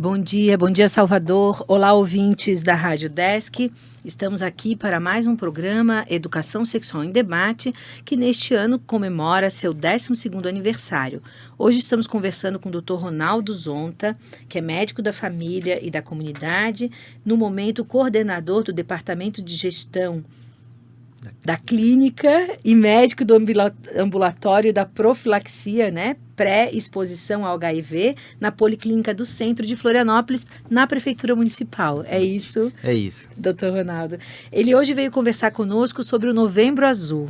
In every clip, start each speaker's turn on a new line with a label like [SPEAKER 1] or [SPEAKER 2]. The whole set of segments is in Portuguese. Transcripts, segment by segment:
[SPEAKER 1] Bom dia Salvador. Olá ouvintes da Rádio Desk. Estamos aqui para mais um programa Educação Sexual em Debate, que neste ano comemora seu 12º aniversário. Hoje estamos conversando com o Dr. Ronaldo Zonta, que é médico da família e da comunidade, no momento coordenador do Departamento de Gestão da Clínica e médico do ambulatório da profilaxia, pré-exposição ao HIV, na Policlínica do Centro de Florianópolis, na Prefeitura Municipal. É isso?
[SPEAKER 2] É isso.
[SPEAKER 1] Doutor Ronaldo. Ele hoje veio conversar conosco sobre o Novembro Azul,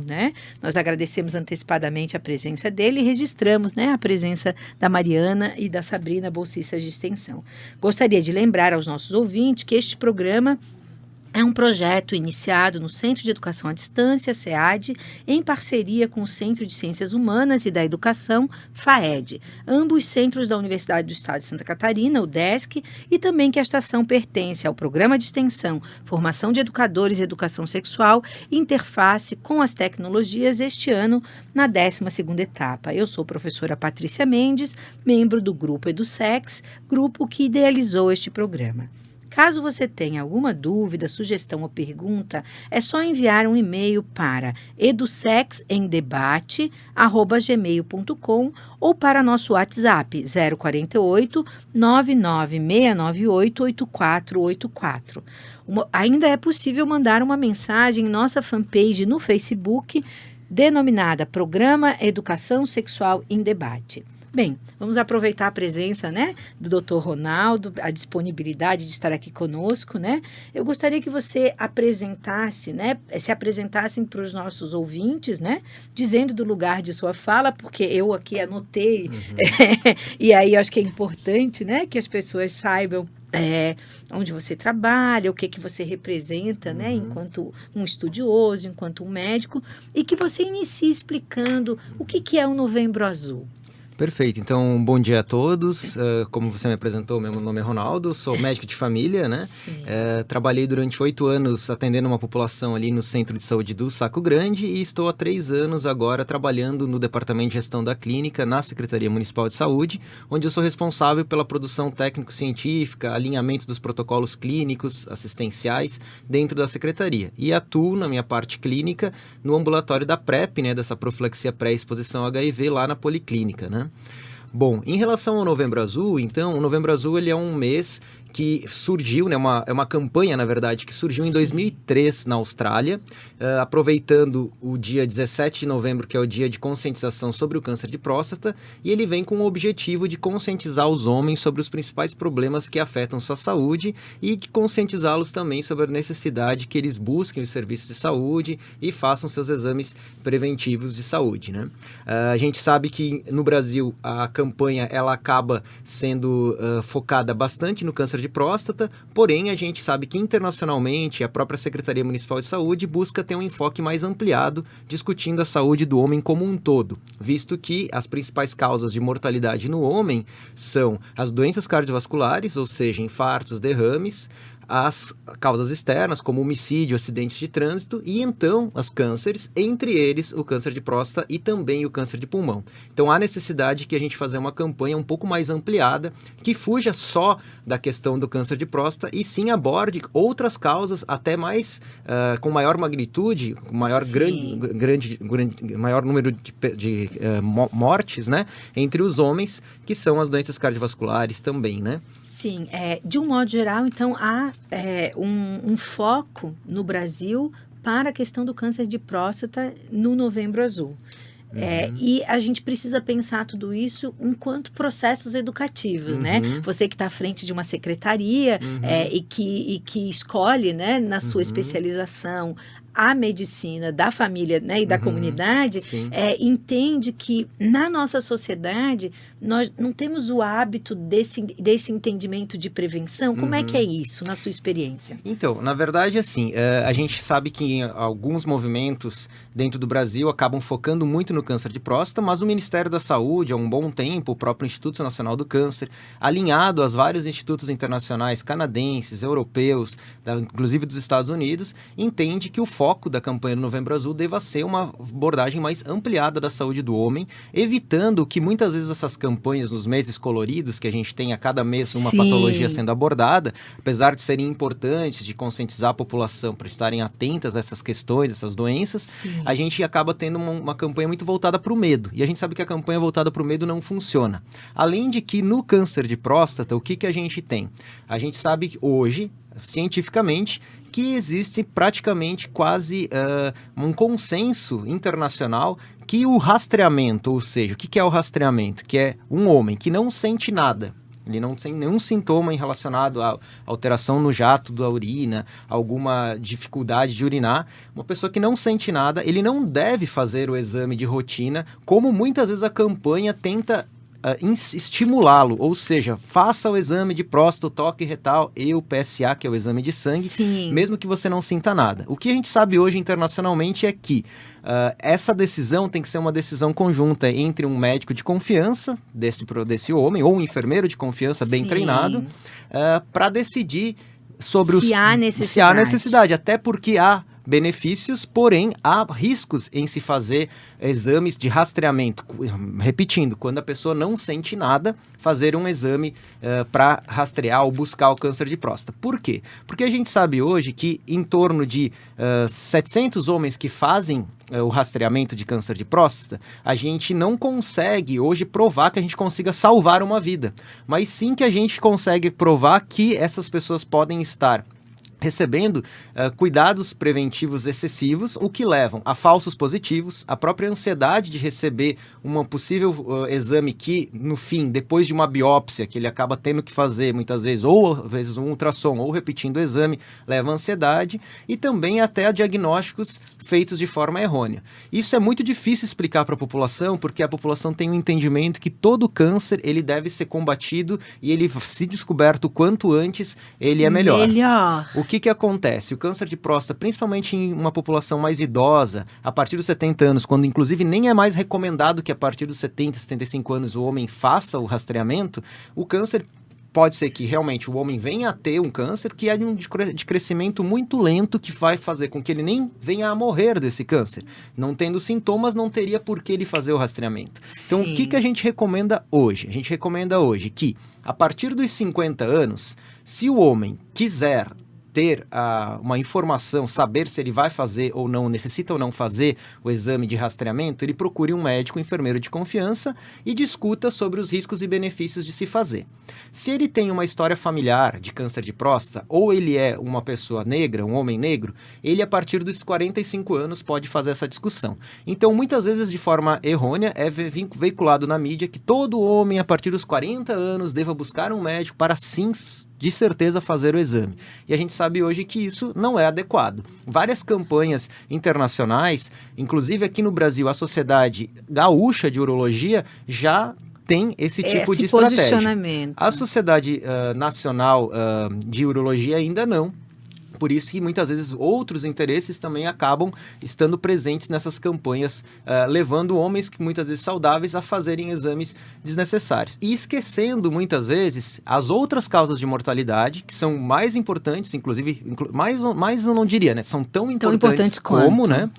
[SPEAKER 1] Nós agradecemos antecipadamente a presença dele e registramos, a presença da Mariana e da Sabrina, bolsistas de extensão. Gostaria de lembrar aos nossos ouvintes que este programa é um projeto iniciado no Centro de Educação à Distância, SEAD, em parceria com o Centro de Ciências Humanas e da Educação, FAED, ambos centros da Universidade do Estado de Santa Catarina, o DESC, e também que esta ação pertence ao Programa de Extensão, Formação de Educadores e Educação Sexual, interface com as tecnologias este ano, na 12ª etapa. Eu sou a professora Patrícia Mendes, membro do Grupo EduSex, grupo que idealizou este programa. Caso você tenha alguma dúvida, sugestão ou pergunta, é só enviar um e-mail para edusexemdebate@gmail.com ou para nosso WhatsApp 048 99698 8484. Ainda é possível mandar uma mensagem em nossa fanpage no Facebook, denominada Programa Educação Sexual em Debate. Bem, vamos aproveitar a presença, do Dr. Ronaldo, a disponibilidade de estar aqui conosco, Eu gostaria que você se apresentassem para os nossos ouvintes, Dizendo do lugar de sua fala, porque eu aqui anotei, e aí eu acho que é importante, que as pessoas saibam onde você trabalha, o que você representa, enquanto um estudioso, enquanto um médico, e que você inicie explicando o que é o Novembro Azul.
[SPEAKER 2] Perfeito, então bom dia a todos, como você me apresentou, meu nome é Ronaldo, sou médico de família, trabalhei durante 8 anos atendendo uma população ali no Centro de Saúde do Saco Grande e estou há 3 anos agora trabalhando no Departamento de Gestão da Clínica, na Secretaria Municipal de Saúde, onde eu sou responsável pela produção técnico-científica, alinhamento dos protocolos clínicos, assistenciais dentro da Secretaria e atuo na minha parte clínica no ambulatório da PrEP, dessa profilaxia pré-exposição HIV lá na Policlínica, Bom, em relação ao Novembro Azul, então, o Novembro Azul ele é um mês que surgiu, é uma campanha, na verdade, que surgiu em 2003 na Austrália, aproveitando o dia 17 de novembro, que é o dia de conscientização sobre o câncer de próstata, e ele vem com o objetivo de conscientizar os homens sobre os principais problemas que afetam sua saúde e de conscientizá-los também sobre a necessidade que eles busquem os serviços de saúde e façam seus exames preventivos de saúde, A gente sabe que no Brasil a campanha ela acaba sendo focada bastante no câncer de próstata, porém a gente sabe que internacionalmente a própria Secretaria Municipal de Saúde busca ter um enfoque mais ampliado, discutindo a saúde do homem como um todo, visto que as principais causas de mortalidade no homem são as doenças cardiovasculares, ou seja, infartos, derrames, as causas externas, como homicídio, acidentes de trânsito, e então os cânceres, entre eles o câncer de próstata e também o câncer de pulmão. Então há necessidade que a gente fazer uma campanha um pouco mais ampliada, que fuja só da questão do câncer de próstata e sim aborde outras causas até mais, com maior magnitude, com maior, maior número de mortes, entre os homens, que são as doenças cardiovasculares também,
[SPEAKER 1] Sim, de um modo geral, então, há um foco no Brasil para a questão do câncer de próstata no Novembro Azul. E a gente precisa pensar tudo isso enquanto processos educativos, Você que está à frente de uma secretaria e que escolhe, na sua especialização, a medicina da família, e da comunidade, entende que na nossa sociedade nós não temos o hábito desse entendimento de prevenção. Como é que é isso, na sua experiência?
[SPEAKER 2] Então, na verdade, assim, a gente sabe que alguns movimentos dentro do Brasil acabam focando muito no câncer de próstata, mas o Ministério da Saúde, há um bom tempo, o próprio Instituto Nacional do Câncer, alinhado aos vários institutos internacionais canadenses, europeus, inclusive dos Estados Unidos, entende que o foco da campanha do Novembro Azul deva ser uma abordagem mais ampliada da saúde do homem, evitando que muitas vezes essas campanhas nos meses coloridos, que a gente tem a cada mês uma patologia sendo abordada, apesar de serem importantes, de conscientizar a população para estarem atentas a essas questões, essas doenças, a gente acaba tendo uma campanha muito voltada para o medo. E a gente sabe que a campanha voltada para o medo não funciona. Além de que no câncer de próstata, o que a gente tem? A gente sabe que hoje, cientificamente, que existe praticamente quase um consenso internacional que o rastreamento, ou seja, o que é o rastreamento? Que é um homem que não sente nada, ele não tem nenhum sintoma relacionado à alteração no jato da urina, alguma dificuldade de urinar, uma pessoa que não sente nada, ele não deve fazer o exame de rotina, como muitas vezes a campanha tenta estimulá-lo, ou seja, faça o exame de próstata, toque retal e o PSA, que é o exame de sangue, mesmo que você não sinta nada. O que a gente sabe hoje internacionalmente é que essa decisão tem que ser uma decisão conjunta entre um médico de confiança desse homem, ou um enfermeiro de confiança bem treinado, para decidir sobre
[SPEAKER 1] se há necessidade,
[SPEAKER 2] até porque há benefícios, porém há riscos em se fazer exames de rastreamento. Repetindo, quando a pessoa não sente nada, fazer um exame para rastrear ou buscar o câncer de próstata. Por quê? Porque a gente sabe hoje que em torno de 700 homens que fazem o rastreamento de câncer de próstata, a gente não consegue hoje provar que a gente consiga salvar uma vida, mas sim que a gente consegue provar que essas pessoas podem estar recebendo cuidados preventivos excessivos, o que levam a falsos positivos, a própria ansiedade de receber um possível exame que, no fim, depois de uma biópsia, que ele acaba tendo que fazer muitas vezes, ou às vezes um ultrassom, ou repetindo o exame, leva a ansiedade, e também até a diagnósticos feitos de forma errônea. Isso é muito difícil explicar para a população, porque a população tem um entendimento que todo câncer ele deve ser combatido e ele, se descoberto o quanto antes, ele é melhor. O que acontece? O câncer de próstata, principalmente em uma população mais idosa, a partir dos 70 anos, quando inclusive nem é mais recomendado que a partir dos 70, 75 anos o homem faça o rastreamento, o câncer pode ser que realmente o homem venha a ter um câncer que é de crescimento muito lento, que vai fazer com que ele nem venha a morrer desse câncer. Não tendo sintomas, não teria por que ele fazer o rastreamento. Então, o que a gente recomenda hoje? A gente recomenda hoje que, a partir dos 50 anos, se o homem quiser ter uma informação, saber se ele vai fazer ou não, necessita ou não fazer o exame de rastreamento, ele procure um médico, um enfermeiro de confiança e discuta sobre os riscos e benefícios de se fazer. Se ele tem uma história familiar de câncer de próstata, ou ele é uma pessoa negra, um homem negro, ele a partir dos 45 anos pode fazer essa discussão. Então, muitas vezes de forma errônea, é veiculado na mídia que todo homem a partir dos 40 anos deva buscar um médico para sim, de certeza, fazer o exame. E a gente sabe hoje que isso não é adequado. Várias campanhas internacionais, inclusive aqui no Brasil, a Sociedade Gaúcha de Urologia já tem esse tipo de estratégia. A Sociedade Nacional de Urologia ainda não. Por isso que muitas vezes outros interesses também acabam estando presentes nessas campanhas, levando homens que muitas vezes saudáveis a fazerem exames desnecessários. E esquecendo muitas vezes as outras causas de mortalidade, que são mais importantes, inclusive, mais eu não diria, né? São tão importantes como, né?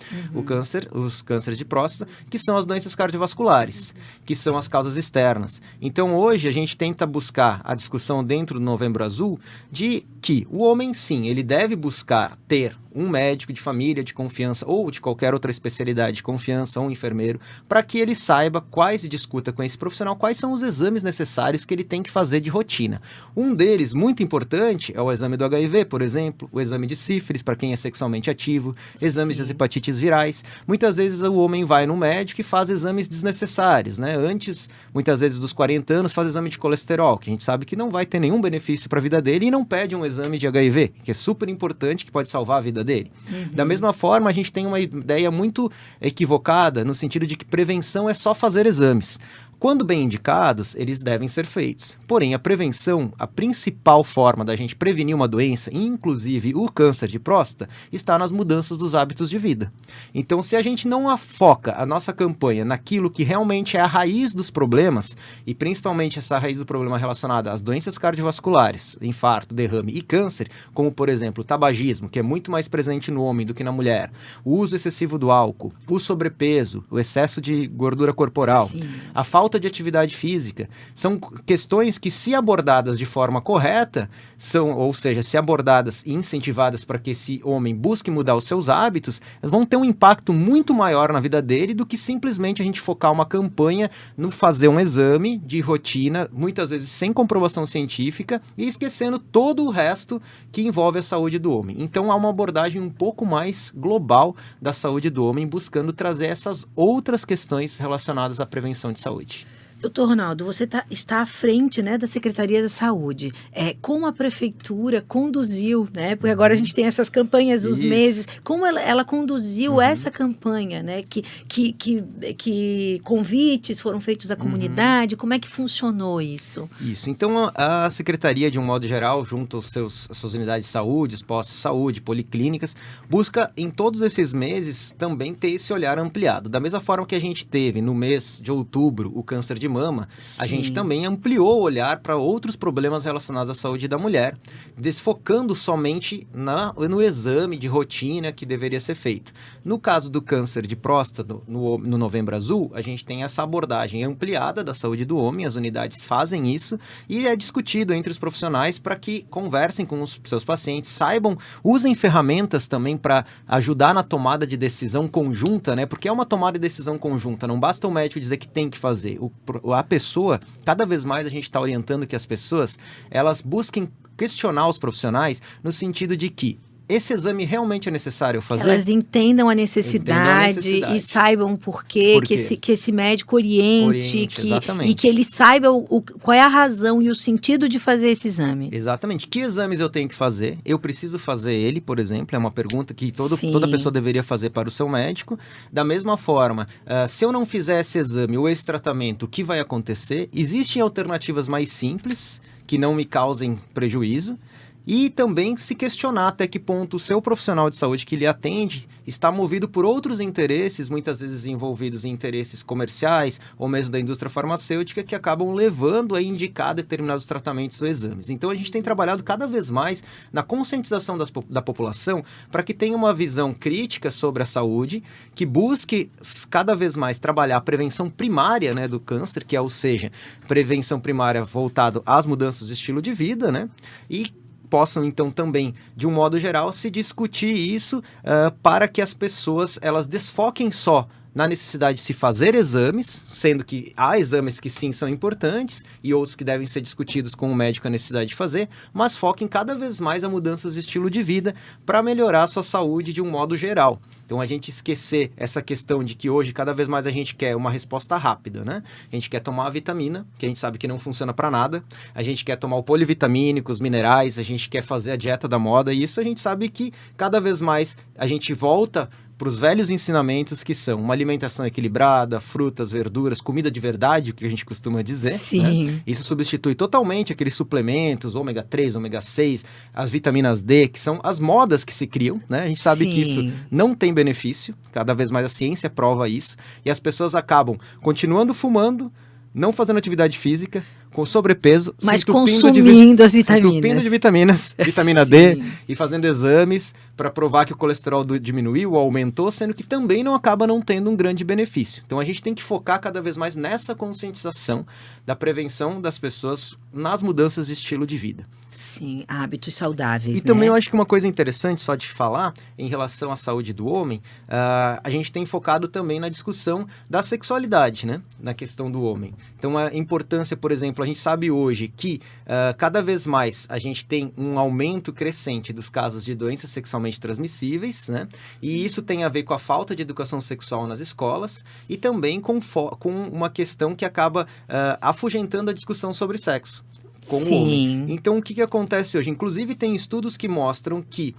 [SPEAKER 2] Os cânceres de próstata, que são as doenças cardiovasculares, que são as causas externas. Então hoje a gente tenta buscar a discussão dentro do Novembro Azul de que o homem, sim, ele deve buscar ter um médico de família de confiança ou de qualquer outra especialidade de confiança, ou um enfermeiro, para que ele saiba e discuta com esse profissional quais são os exames necessários que ele tem que fazer de rotina. Um deles, muito importante, é o exame do HIV, por exemplo, o exame de sífilis, para quem é sexualmente ativo, exames das hepatites virais. Muitas vezes o homem vai no médico e faz exames desnecessários, né? Antes, muitas vezes dos 40 anos, faz exame de colesterol, que a gente sabe que não vai ter nenhum benefício para a vida dele, e não pede um exame de HIV, que é super importante, que pode salvar a vida dele. Da mesma forma, a gente tem uma ideia muito equivocada no sentido de que prevenção é só fazer exames. Quando bem indicados, eles devem ser feitos. Porém, a prevenção, a principal forma da gente prevenir uma doença, inclusive o câncer de próstata, está nas mudanças dos hábitos de vida. Então, se a gente não foca a nossa campanha naquilo que realmente é a raiz dos problemas, e principalmente essa raiz do problema relacionada às doenças cardiovasculares, infarto, derrame e câncer, como, por exemplo, o tabagismo, que é muito mais presente no homem do que na mulher, o uso excessivo do álcool, o sobrepeso, o excesso de gordura corporal,
[SPEAKER 1] Sim.
[SPEAKER 2] a falta de atividade física, são questões que, se abordadas de forma correta, ou seja, se abordadas e incentivadas para que esse homem busque mudar os seus hábitos, elas vão ter um impacto muito maior na vida dele do que simplesmente a gente focar uma campanha no fazer um exame de rotina, muitas vezes sem comprovação científica, e esquecendo todo o resto que envolve a saúde do homem. Então há uma abordagem um pouco mais global da saúde do homem, buscando trazer essas outras questões relacionadas à prevenção de saúde.
[SPEAKER 1] Doutor Ronaldo, você está à frente, né, da Secretaria da Saúde. Como a Prefeitura conduziu, né? Porque agora a gente tem essas campanhas dos meses. Como ela conduziu essa campanha, né? Que convites foram feitos à comunidade? Como é que funcionou isso?
[SPEAKER 2] Isso. Então, a Secretaria, de um modo geral, junto às suas unidades de saúde, os postos de saúde, policlínicas, busca em todos esses meses também ter esse olhar ampliado. Da mesma forma que a gente teve no mês de outubro o câncer de mama, a gente também ampliou o olhar para outros problemas relacionados à saúde da mulher, desfocando somente no exame de rotina que deveria ser feito. No caso do câncer de próstata, no Novembro Azul, a gente tem essa abordagem ampliada da saúde do homem, as unidades fazem isso, e é discutido entre os profissionais para que conversem com os seus pacientes, saibam, usem ferramentas também para ajudar na tomada de decisão conjunta, né? Porque é uma tomada de decisão conjunta, não basta o médico dizer que tem que fazer. A pessoa, cada vez mais a gente está orientando que as pessoas, elas busquem questionar os profissionais no sentido de que esse exame realmente é necessário fazer?
[SPEAKER 1] Elas entendam a necessidade e saibam por quê, que esse médico oriente e que ele saiba qual é a razão e o sentido de fazer esse exame.
[SPEAKER 2] Exatamente. Que exames eu tenho que fazer? Eu preciso fazer ele, por exemplo, é uma pergunta que toda pessoa deveria fazer para o seu médico. Da mesma forma, se eu não fizer esse exame ou esse tratamento, o que vai acontecer? Existem alternativas mais simples que não me causem prejuízo. E também se questionar até que ponto o seu profissional de saúde que lhe atende está movido por outros interesses, muitas vezes envolvidos em interesses comerciais ou mesmo da indústria farmacêutica, que acabam levando a indicar determinados tratamentos ou exames. Então a gente tem trabalhado cada vez mais na conscientização da população para que tenha uma visão crítica sobre a saúde, que busque cada vez mais trabalhar a prevenção primária, né, do câncer, que é, ou seja, prevenção primária voltada às mudanças de estilo de vida, né, e possam, então, também, de um modo geral, se discutir isso para que as pessoas, elas desfoquem só na necessidade de se fazer exames, sendo que há exames que sim são importantes e outros que devem ser discutidos com o médico a necessidade de fazer, mas foquem cada vez mais a mudanças de estilo de vida para melhorar a sua saúde de um modo geral. Então, a gente esquecer essa questão de que hoje, cada vez mais a gente quer uma resposta rápida, né? A gente quer tomar a vitamina, que a gente sabe que não funciona para nada. A gente quer tomar o polivitamínico, os minerais, a gente quer fazer a dieta da moda. E isso a gente sabe que cada vez mais a gente volta para os velhos ensinamentos, que são uma alimentação equilibrada, frutas, verduras, comida de verdade, o que a gente costuma dizer.
[SPEAKER 1] Sim.
[SPEAKER 2] Né? Isso substitui totalmente aqueles suplementos, ômega 3, ômega 6, as vitaminas D, que são as modas que se criam, né? A gente sabe que isso não tem benefício, cada vez mais a ciência prova isso, e as pessoas acabam continuando fumando, não fazendo atividade física, com sobrepeso,
[SPEAKER 1] mas consumindo as vitaminas.
[SPEAKER 2] Se entupindo de vitaminas, vitamina D, e fazendo exames para provar que o colesterol diminuiu ou aumentou, sendo que também acaba não tendo um grande benefício. Então a gente tem que focar cada vez mais nessa conscientização da prevenção das pessoas nas mudanças de estilo de vida.
[SPEAKER 1] Sim, hábitos saudáveis.
[SPEAKER 2] E também eu acho que uma coisa interessante só de falar em relação à saúde do homem, a gente tem focado também na discussão da sexualidade, né? Na questão do homem. Então a importância, por exemplo, a gente sabe hoje que cada vez mais a gente tem um aumento crescente dos casos de doenças sexualmente transmissíveis, né? E isso tem a ver com a falta de educação sexual nas escolas e também com uma questão que acaba afugentando a discussão sobre sexo com o homem. Então, o que acontece hoje? Inclusive, tem estudos que mostram que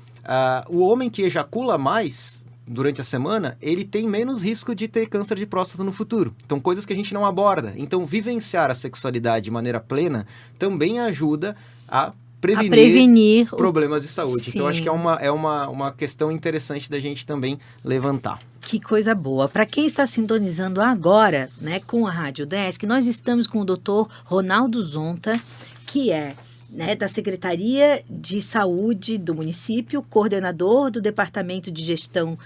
[SPEAKER 2] o homem que ejacula mais durante a semana, ele tem menos risco de ter câncer de próstata no futuro. Então, coisas que a gente não aborda. Então, vivenciar a sexualidade de maneira plena também ajuda a prevenir problemas de saúde. Sim. Então, acho que é uma questão interessante da gente também levantar.
[SPEAKER 1] Que coisa boa. Para quem está sintonizando agora, né, com a Rádio Desk, nós estamos com o Dr. Ronaldo Zonta, que é, né, da Secretaria de Saúde do município, coordenador do Departamento de Gestão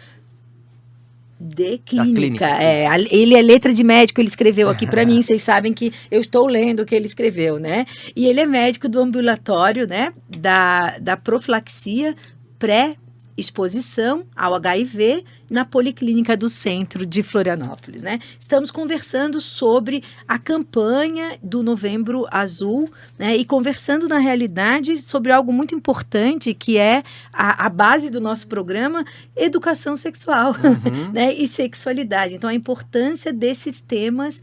[SPEAKER 1] de Clínica. Ele é letra de médico, ele escreveu aqui para mim, vocês sabem que eu estou lendo o que ele escreveu, né? E ele é médico do ambulatório, né, da profilaxia pré-exposição ao HIV na Policlínica do Centro de Florianópolis, né? Estamos conversando sobre a campanha do Novembro Azul, né? E conversando, na realidade, sobre algo muito importante, que é a base do nosso programa, educação sexual, né? E sexualidade. Então, a importância desses temas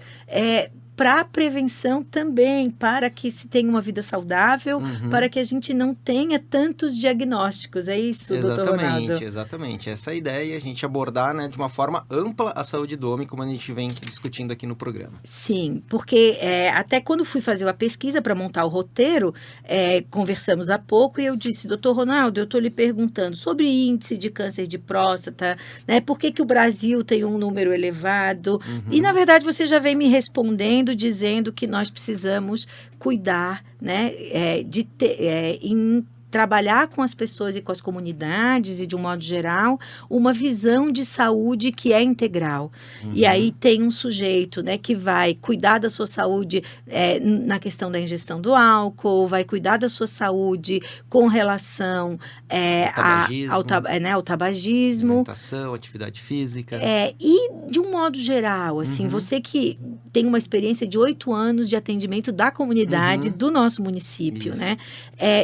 [SPEAKER 1] para a prevenção também, para que se tenha uma vida saudável, para que a gente não tenha tantos diagnósticos. É isso, doutor Ronaldo?
[SPEAKER 2] Exatamente. Essa é a ideia, a gente abordar, né, de uma forma ampla a saúde do homem, como a gente vem discutindo aqui no programa.
[SPEAKER 1] Sim, porque até quando fui fazer uma pesquisa para montar o roteiro, conversamos há pouco e eu disse, doutor Ronaldo, eu estou lhe perguntando sobre índice de câncer de próstata, né, por que o Brasil tem um número elevado? E, na verdade, você já vem me respondendo, dizendo que nós precisamos cuidar, né, em trabalhar com as pessoas e com as comunidades e, de um modo geral, uma visão de saúde que é integral. E aí tem um sujeito, né, que vai cuidar da sua saúde na questão da ingestão do álcool, vai cuidar da sua saúde com relação ao tabagismo.
[SPEAKER 2] Alimentação, atividade física.
[SPEAKER 1] E, de um modo geral, assim, você que tem uma experiência de 8 anos de atendimento da comunidade do nosso município, né?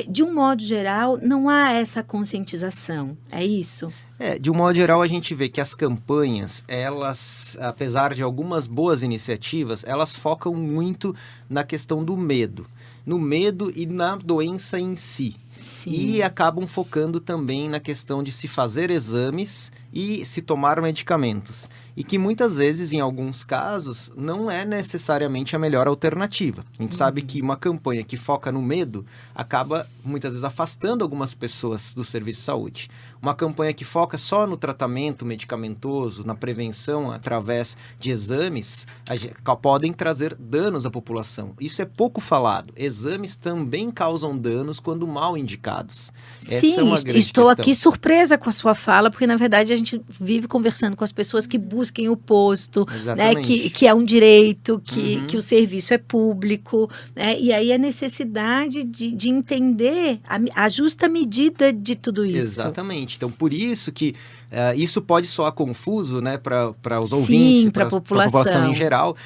[SPEAKER 1] De um modo geral, não há essa conscientização, é isso?
[SPEAKER 2] De um modo geral, a gente vê que as campanhas, elas, apesar de algumas boas iniciativas, elas focam muito na questão do medo. No medo e na doença em si.
[SPEAKER 1] Sim.
[SPEAKER 2] E acabam focando também na questão de se fazer exames e se tomar medicamentos. E que muitas vezes, em alguns casos, não é necessariamente a melhor alternativa. A gente sabe que uma campanha que foca no medo acaba, muitas vezes, afastando algumas pessoas do serviço de saúde. Uma campanha que foca só no tratamento medicamentoso, na prevenção através de exames, podem trazer danos à população. Isso é pouco falado. Exames também causam danos quando mal indicados.
[SPEAKER 1] Sim,
[SPEAKER 2] essa é uma grande
[SPEAKER 1] estou
[SPEAKER 2] questão.
[SPEAKER 1] Aqui surpresa com a sua fala, porque, na verdade, a gente vive conversando com as pessoas que busquem o posto, né, que é um direito, que o serviço é público, né, e aí a necessidade de entender a justa medida de tudo isso.
[SPEAKER 2] Exatamente. Então, por isso que isso pode soar confuso, né, para os ouvintes, para a população em geral,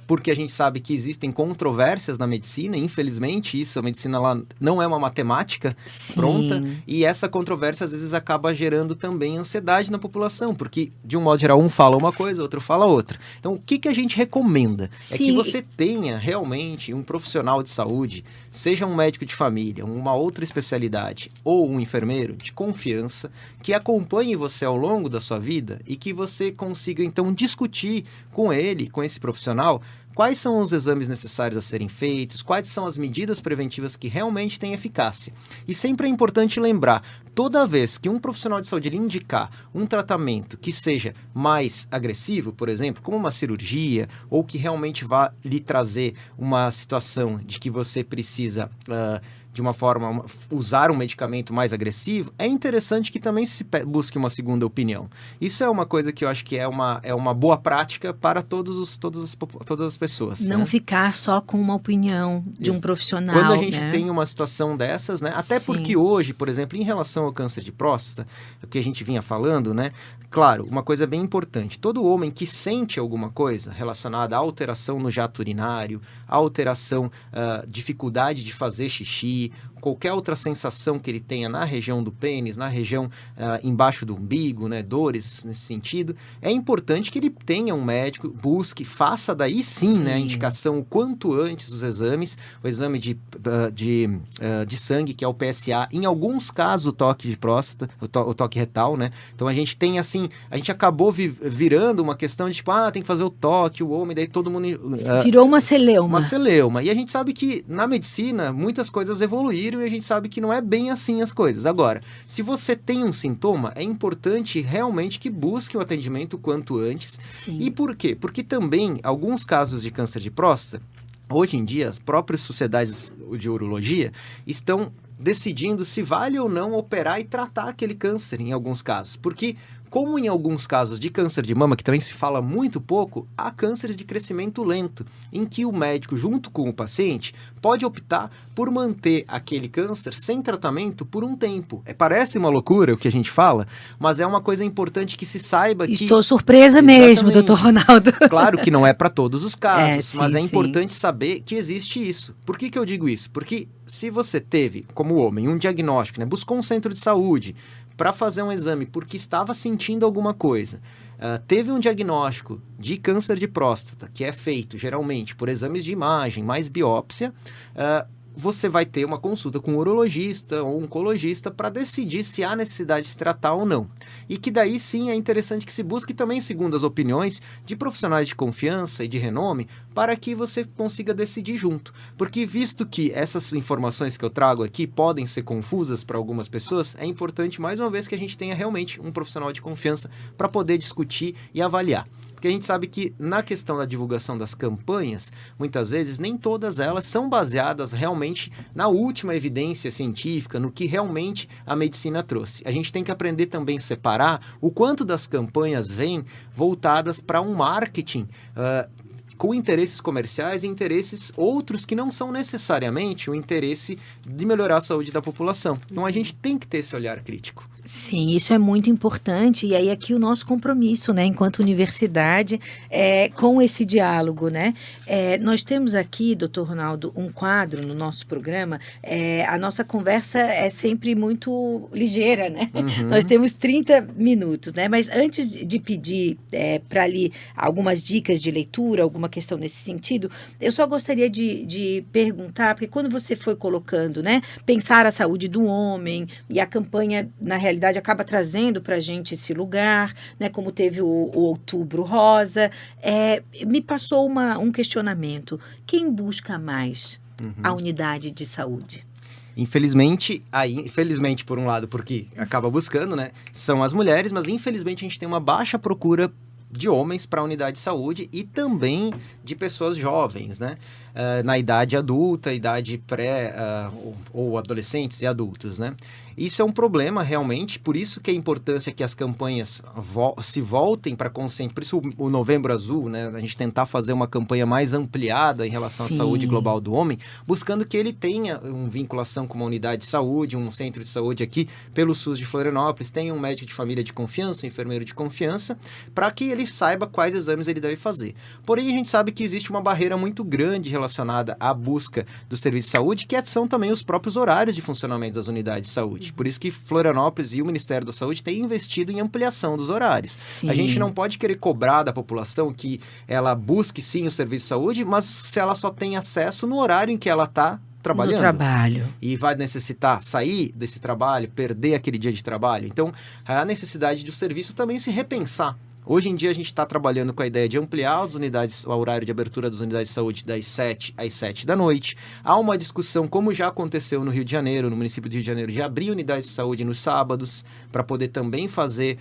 [SPEAKER 2] porque a gente sabe que existem controvérsias na medicina, infelizmente, a medicina ela não é uma matemática pronta, e essa controvérsia às vezes acaba gerando também ansiedade na população, porque de um modo geral um fala uma coisa, outro fala outra. Então, o que a gente recomenda? É que você tenha realmente um profissional de saúde, seja um médico de família, uma outra especialidade, ou um enfermeiro de confiança, que acompanhe você ao longo da sua vida e que você consiga, então, discutir com ele, com esse profissional, quais são os exames necessários a serem feitos, quais são as medidas preventivas que realmente têm eficácia. E sempre é importante lembrar, toda vez que um profissional de saúde lhe indicar um tratamento que seja mais agressivo, por exemplo, como uma cirurgia, ou que realmente vá lhe trazer uma situação de que você precisa de uma forma, usar um medicamento mais agressivo, é interessante que também se busque uma segunda opinião. Isso é uma coisa que eu acho que é uma boa prática para todas as pessoas.
[SPEAKER 1] Não, né, ficar só com uma opinião de um profissional.
[SPEAKER 2] Quando a gente tem uma situação dessas, né? Até porque hoje, por exemplo, em relação ao câncer de próstata, o que a gente vinha falando, né? Claro, uma coisa bem importante, todo homem que sente alguma coisa relacionada à alteração no jato urinário, à alteração, dificuldade de fazer xixi, qualquer outra sensação que ele tenha na região do pênis, na região embaixo do umbigo, né, dores nesse sentido, é importante que ele tenha um médico, busque, faça daí sim, né, a indicação o quanto antes dos exames, o exame de sangue, que é o PSA, em alguns casos o toque de próstata, o toque retal, né, então a gente tem assim, a gente acabou virando uma questão de tipo, tem que fazer o toque, o homem, daí todo mundo...
[SPEAKER 1] virou uma celeuma.
[SPEAKER 2] Uma celeuma, e a gente sabe que na medicina muitas coisas evoluíram e a gente sabe que não é bem assim as coisas. Agora, se você tem um sintoma, é importante realmente que busque o atendimento o quanto antes.
[SPEAKER 1] Sim.
[SPEAKER 2] E por quê? Porque também, alguns casos de câncer de próstata, hoje em dia, as próprias sociedades de urologia estão decidindo se vale ou não operar e tratar aquele câncer em alguns casos. Porque, como em alguns casos de câncer de mama, que também se fala muito pouco, há cânceres de crescimento lento, em que o médico, junto com o paciente, pode optar por manter aquele câncer sem tratamento por um tempo. Parece uma loucura o que a gente fala, mas é uma coisa importante que se saiba que...
[SPEAKER 1] Estou surpresa mesmo, doutor Ronaldo.
[SPEAKER 2] Claro que não é para todos os casos,
[SPEAKER 1] sim,
[SPEAKER 2] mas é importante saber que existe isso. Por que eu digo isso? Porque se você teve, como homem, um diagnóstico, né, buscou um centro de saúde para fazer um exame porque estava sentindo alguma coisa, teve um diagnóstico de câncer de próstata, que é feito geralmente por exames de imagem, mais biópsia, você vai ter uma consulta com um urologista ou um oncologista para decidir se há necessidade de se tratar ou não. E que daí sim é interessante que se busque também segundo as opiniões de profissionais de confiança e de renome para que você consiga decidir junto. Porque visto que essas informações que eu trago aqui podem ser confusas para algumas pessoas, é importante mais uma vez que a gente tenha realmente um profissional de confiança para poder discutir e avaliar. Porque a gente sabe que na questão da divulgação das campanhas, muitas vezes nem todas elas são baseadas realmente na última evidência científica, no que realmente a medicina trouxe. A gente tem que aprender também a separar o quanto das campanhas vêm voltadas para um marketing com interesses comerciais e interesses outros que não são necessariamente o interesse de melhorar a saúde da população. Então a gente tem que ter esse olhar crítico.
[SPEAKER 1] Sim, isso é muito importante, e aí aqui o nosso compromisso, né, enquanto universidade, com esse diálogo, né, nós temos aqui, doutor Ronaldo, um quadro no nosso programa, a nossa conversa é sempre muito ligeira, né, nós temos 30 minutos, né, mas antes de pedir para ali algumas dicas de leitura, alguma questão nesse sentido, eu só gostaria de perguntar, porque quando você foi colocando, né, pensar a saúde do homem, e a campanha, na realidade, acaba trazendo para a gente esse lugar, né, como teve o Outubro Rosa, me passou um questionamento. Quem busca mais a unidade de saúde?
[SPEAKER 2] Infelizmente, por um lado, porque acaba buscando, né, são as mulheres, mas infelizmente a gente tem uma baixa procura de homens para a unidade de saúde e também de pessoas jovens, né? Na idade adulta, idade pré ou adolescentes e adultos, né? Isso é um problema realmente, por isso que a importância que as campanhas se voltem para consciência, por isso o Novembro Azul, né? A gente tentar fazer uma campanha mais ampliada em relação à saúde global do homem, buscando que ele tenha uma vinculação com uma unidade de saúde, um centro de saúde aqui pelo SUS de Florianópolis, tenha um médico de família de confiança, um enfermeiro de confiança, para que ele saiba quais exames ele deve fazer. Porém, a gente sabe que existe uma barreira muito grande relacionada à busca do serviço de saúde, que são também os próprios horários de funcionamento das unidades de saúde. Por isso que Florianópolis e o Ministério da Saúde têm investido em ampliação dos horários. Sim. A gente não pode querer cobrar da população que ela busque sim o serviço de saúde, mas se ela só tem acesso no horário em que ela está trabalhando.
[SPEAKER 1] No trabalho.
[SPEAKER 2] E vai necessitar sair desse trabalho, perder aquele dia de trabalho. Então, há a necessidade do serviço também se repensar. Hoje em dia a gente está trabalhando com a ideia de ampliar as unidades, o horário de abertura das unidades de saúde das 7 às 7 da noite. Há uma discussão, como já aconteceu no Rio de Janeiro, no município do Rio de Janeiro, de abrir unidades de saúde nos sábados, para poder também fazer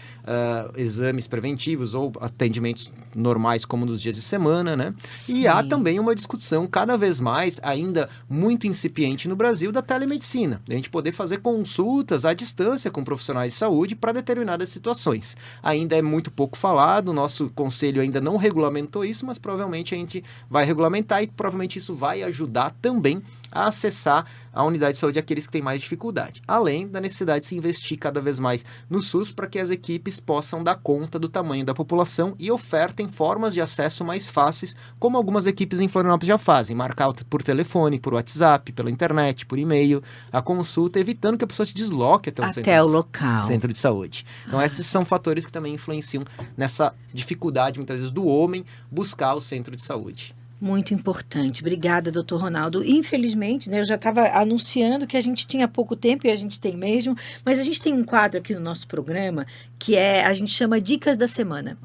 [SPEAKER 2] exames preventivos ou atendimentos normais, como nos dias de semana, né? Sim. E há também uma discussão cada vez mais, ainda muito incipiente no Brasil, da telemedicina. A gente poder fazer consultas à distância com profissionais de saúde para determinadas situações. Ainda é muito pouco falado, o nosso conselho ainda não regulamentou isso, mas provavelmente a gente vai regulamentar e provavelmente isso vai ajudar também a acessar a unidade de saúde aqueles que têm mais dificuldade, além da necessidade de se investir cada vez mais no SUS para que as equipes possam dar conta do tamanho da população e ofertem formas de acesso mais fáceis, como algumas equipes em Florianópolis já fazem, marcar por telefone, por WhatsApp, pela internet, por e-mail, a consulta, evitando que a pessoa se desloque até o
[SPEAKER 1] local.
[SPEAKER 2] Centro de saúde. Então esses são fatores que também influenciam nessa dificuldade, muitas vezes, do homem buscar o centro de saúde.
[SPEAKER 1] Muito importante. Obrigada, doutor Ronaldo. Infelizmente, né, eu já estava anunciando que a gente tinha pouco tempo, e a gente tem mesmo, mas a gente tem um quadro aqui no nosso programa que a gente chama Dicas da Semana.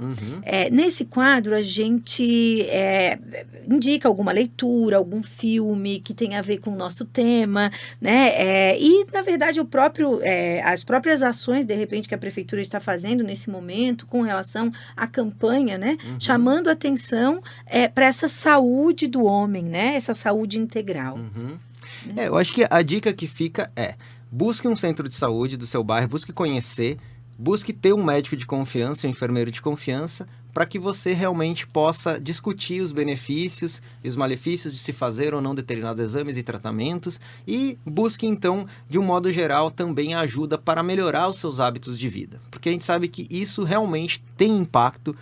[SPEAKER 1] Nesse quadro, a gente indica alguma leitura, algum filme que tem a ver com o nosso tema, né? E, na verdade, as próprias ações, de repente, que a Prefeitura está fazendo nesse momento com relação à campanha, né? Chamando atenção para essa saúde do homem, né? Essa saúde integral.
[SPEAKER 2] Eu acho que a dica que fica busque um centro de saúde do seu bairro, busque conhecer, busque ter um médico de confiança, um enfermeiro de confiança, para que você realmente possa discutir os benefícios e os malefícios de se fazer ou não determinados exames e tratamentos e busque, então, de um modo geral, também a ajuda para melhorar os seus hábitos de vida. Porque a gente sabe que isso realmente tem impacto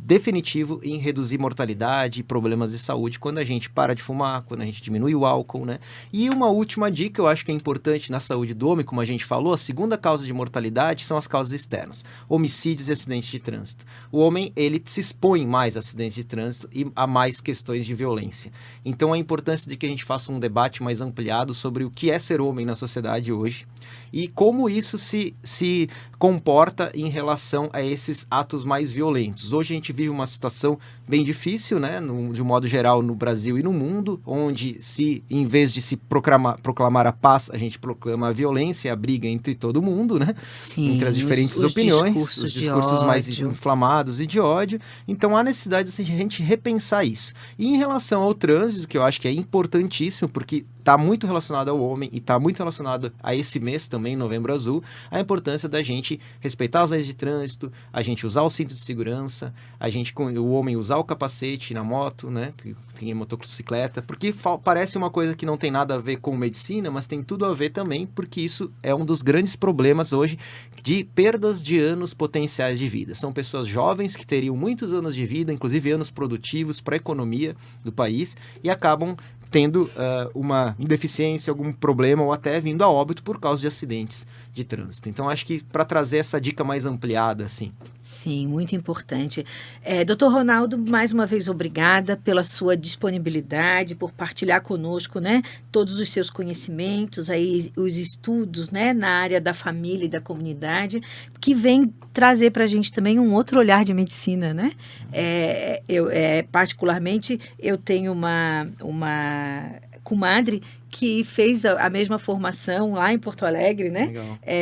[SPEAKER 2] definitivo em reduzir mortalidade e problemas de saúde quando a gente para de fumar, quando a gente diminui o álcool, né? E uma última dica, eu acho que é importante na saúde do homem, como a gente falou, a segunda causa de mortalidade são as causas externas, homicídios e acidentes de trânsito. O homem, ele se expõe mais a acidentes de trânsito e a mais questões de violência. Então, a importância de que a gente faça um debate mais ampliado sobre o que é ser homem na sociedade hoje e como isso se comporta em relação a esses atos mais violentos. Hoje a gente vive uma situação bem difícil, né, de um modo geral no Brasil e no mundo, onde em vez de se proclamar a paz, a gente proclama a violência e a briga entre todo mundo, né?
[SPEAKER 1] Sim,
[SPEAKER 2] entre as diferentes opiniões, os discursos mais
[SPEAKER 1] ódio.
[SPEAKER 2] inflamados e de ódio. Então há necessidade de a gente repensar isso. E em relação ao trânsito, que eu acho que é importantíssimo, porque está muito relacionado ao homem e está muito relacionado a esse mês também, Novembro Azul, a importância da gente respeitar as leis de trânsito, a gente usar o cinto de segurança, o homem usar o capacete na moto, né, que tem motocicleta, porque parece uma coisa que não tem nada a ver com medicina, mas tem tudo a ver também, porque isso é um dos grandes problemas hoje de perdas de anos potenciais de vida. São pessoas jovens que teriam muitos anos de vida, inclusive anos produtivos para a economia do país, e acabam tendo uma deficiência, algum problema ou até vindo a óbito por causa de acidentes de trânsito. Então, acho que para trazer essa dica mais ampliada, assim.
[SPEAKER 1] Sim, muito importante. Doutor Ronaldo, mais uma vez, obrigada pela sua disponibilidade, por partilhar conosco, né, todos os seus conhecimentos, aí, os estudos, né, na área da família e da comunidade, que vem trazer para a gente também um outro olhar de medicina, né? Particularmente, eu tenho uma comadre que fez a mesma formação lá em Porto Alegre, né?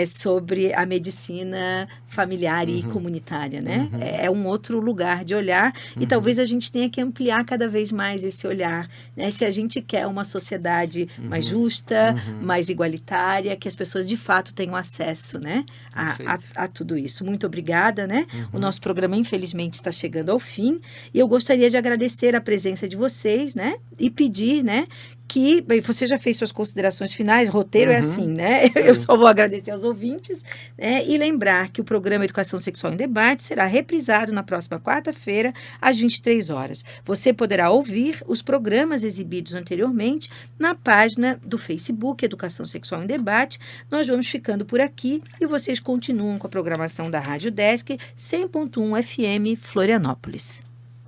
[SPEAKER 1] Sobre a medicina familiar e comunitária, né? É um outro lugar de olhar e talvez a gente tenha que ampliar cada vez mais esse olhar, né? Se a gente quer uma sociedade mais justa, mais igualitária, que as pessoas de fato tenham acesso, né? A tudo isso. Muito obrigada, né? O nosso programa, infelizmente, está chegando ao fim e eu gostaria de agradecer a presença de vocês, né? E pedir, né, que você já fez suas considerações finais, roteiro é assim, né? Eu só vou agradecer aos ouvintes, né? E lembrar que o programa Educação Sexual em Debate será reprisado na próxima quarta-feira, às 23 horas. Você poderá ouvir os programas exibidos anteriormente na página do Facebook Educação Sexual em Debate. Nós vamos ficando por aqui e vocês continuam com a programação da Rádio Desk 100.1 FM Florianópolis.